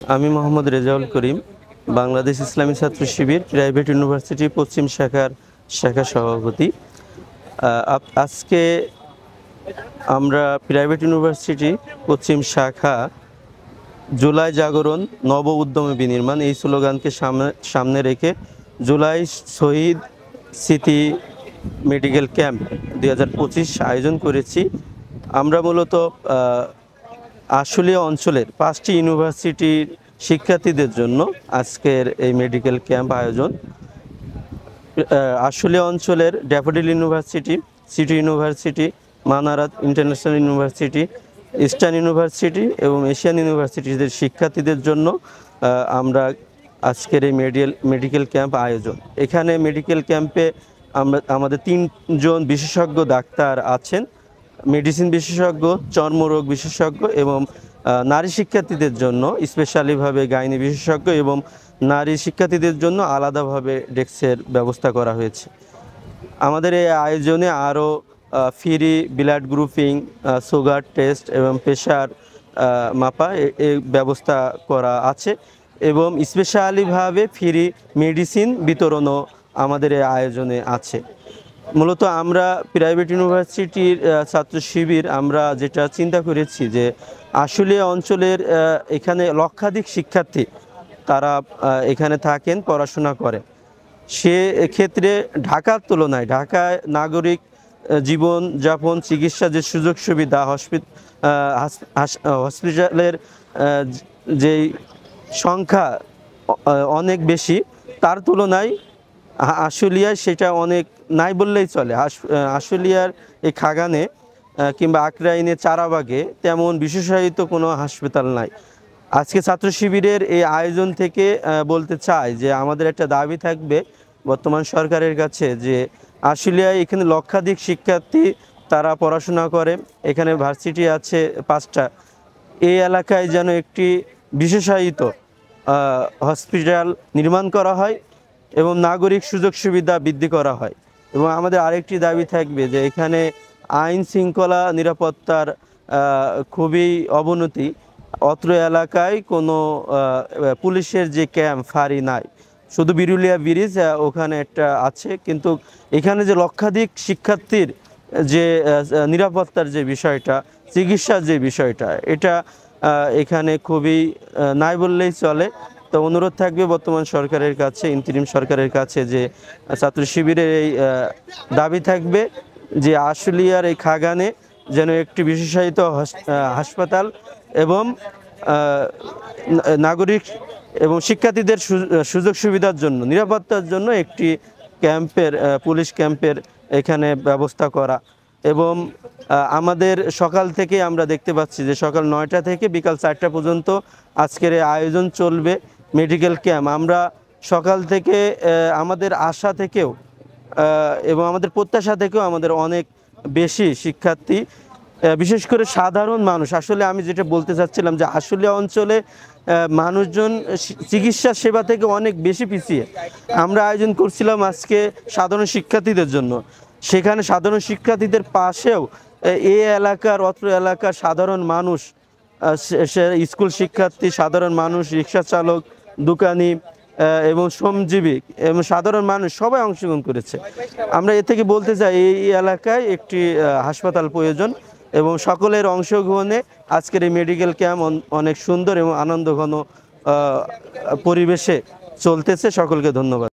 আমি মোহাম্মদ রেজাউল করিম, বাংলাদেশ ইসলামী ছাত্র শিবির private university পশ্চিম শাখা সভাপতি। আজকে আমরা প্রাইভেট ইউনিভার্সিটি পশ্চিম শাখা জুলাই জাগরণ নব উদ্যমে বিনির্মাণ এই স্লোগানকে সামনে রেখে জুলাই শহীদ স্মৃতি মেডিকেল ক্যাম্প 2025 আয়োজন করেছি। আমরা মূলত আশুলিয়া অঞ্চলের 5টি ইউনিভার্সিটির শিক্ষার্থীদের জন্য আজকের এই মেডিকেল ক্যাম্প আয়োজন। আশুলিয়া অঞ্চলের daffodil university, city university, Manarat international university, eastern university এবং এশিয়ান ইউনিভার্সিটিদের শিক্ষার্থীদের জন্য আমরা আজকের এই মেডিকেল ক্যাম্প আয়োজন। এখানে মেডিকেল ক্যাম্পে আমাদের 3জন বিশেষজ্ঞ ডাক্তার আছেন, মেডিসিন বিশেষজ্ঞ, চর্মরোগ বিশেষজ্ঞ এবং নারী শিক্ষার্থীদের জন্য স্পেশালিভাবে গাইনি বিশেষজ্ঞ এবং নারী শিক্ষার্থীদের জন্য আলাদাভাবে ডেস্কের ব্যবস্থা করা হয়েছে। আমাদের এই আয়োজনে আরও free blood grouping, sugar test এবং প্রেশার মাপা এই ব্যবস্থা করা আছে এবং স্পেশালিভাবে ফ্রি মেডিসিন বিতরণও আমাদের এই আয়োজনে আছে। মূলত আমরা প্রাইভেট ইউনিভার্সিটির ছাত্র শিবির আমরা যেটা চিন্তা করেছি যে আশুলিয়া অঞ্চলের এখানে লক্ষাধিক শিক্ষার্থী তারা এখানে থাকেন, পড়াশোনা করেন। সে ক্ষেত্রে ঢাকার তুলনায় ঢাকায় নাগরিক জীবনযাপন, চিকিৎসা যে সুযোগ সুবিধা, হসপিটালের যেই সংখ্যা অনেক বেশি, তার তুলনায় আশুলিয়ায় সেটা অনেক নাই বললেই চলে। আশুলিয়ার এই খাগানে কিংবা আক্রাইনে, চারাবাগে তেমন বিশেষায়িত কোনো হাসপাতাল নাই। আজকে ছাত্র শিবিরের এই আয়োজন থেকে বলতে চাই যে আমাদের একটা দাবি থাকবে বর্তমান সরকারের কাছে যে আশুলিয়ায় এখানে লক্ষাধিক শিক্ষার্থী তারা পড়াশোনা করে, এখানে ভার্সিটি আছে 5টা। এই এলাকায় যেন একটি বিশেষায়িত হসপিটাল নির্মাণ করা হয় এবং নাগরিক সুযোগ সুবিধা বৃদ্ধি করা হয়। এবং আমাদের আরেকটি দাবি থাকবে যে এখানে আইন শৃঙ্খলা নিরাপত্তার খুবই অবনতি। অত্র এলাকায় কোনো পুলিশের যে ক্যাম্প ফাঁড়ি নাই, শুধু বিরুলিয়া ব্রিজ ওখানে একটা আছে, কিন্তু এখানে যে লক্ষাধিক শিক্ষার্থীর যে নিরাপত্তার যে বিষয়টা, চিকিৎসার যে বিষয়টা, এটা এখানে খুবই নাই বললেই চলে। তো অনুরোধ থাকবে বর্তমান সরকারের কাছে, ইন্টারিম সরকারের কাছে যে ছাত্র শিবিরের এই দাবি থাকবে যে আশুলিয়ার এই খাগানে যেন একটি বিশেষায়িত হাসপাতাল এবং নাগরিক এবং শিক্ষার্থীদের সুযোগ সুবিধার জন্য, নিরাপত্তার জন্য একটি পুলিশ ক্যাম্পের এখানে ব্যবস্থা করা। এবং আমাদের সকাল থেকে আমরা দেখতে পাচ্ছি যে সকাল 9টা থেকে বিকাল 4টা পর্যন্ত আজকের এই আয়োজন চলবে মেডিকেল ক্যাম্প। আমরা সকাল থেকে আমাদের আশা থেকেও এবং আমাদের প্রত্যাশা থেকেও আমাদের অনেক বেশি শিক্ষার্থী, বিশেষ করে সাধারণ মানুষ, আসলে আমি যেটা বলতে চাচ্ছিলাম যে আশুলিয়া অঞ্চলে মানুষজন চিকিৎসা সেবা থেকে অনেক বেশি পিছিয়ে। আমরা আয়োজন করছিলাম আজকে সাধারণ শিক্ষার্থীদের জন্য, সেখানে সাধারণ শিক্ষার্থীদের পাশেও এই অত্র এলাকার সাধারণ মানুষ, স্কুল শিক্ষার্থী, সাধারণ মানুষ, রিক্সা চালক, দোকানি এবং শ্রমজীবী এবং সাধারণ মানুষ সবাই অংশগ্রহণ করেছে। আমরা এ থেকে বলতে চাই এই এলাকায় একটি হাসপাতাল প্রয়োজন এবং সকলের অংশগ্রহণে আজকের এই মেডিকেল ক্যাম্প অনেক সুন্দর এবং আনন্দঘন পরিবেশে চলতেছে। সকলকে ধন্যবাদ।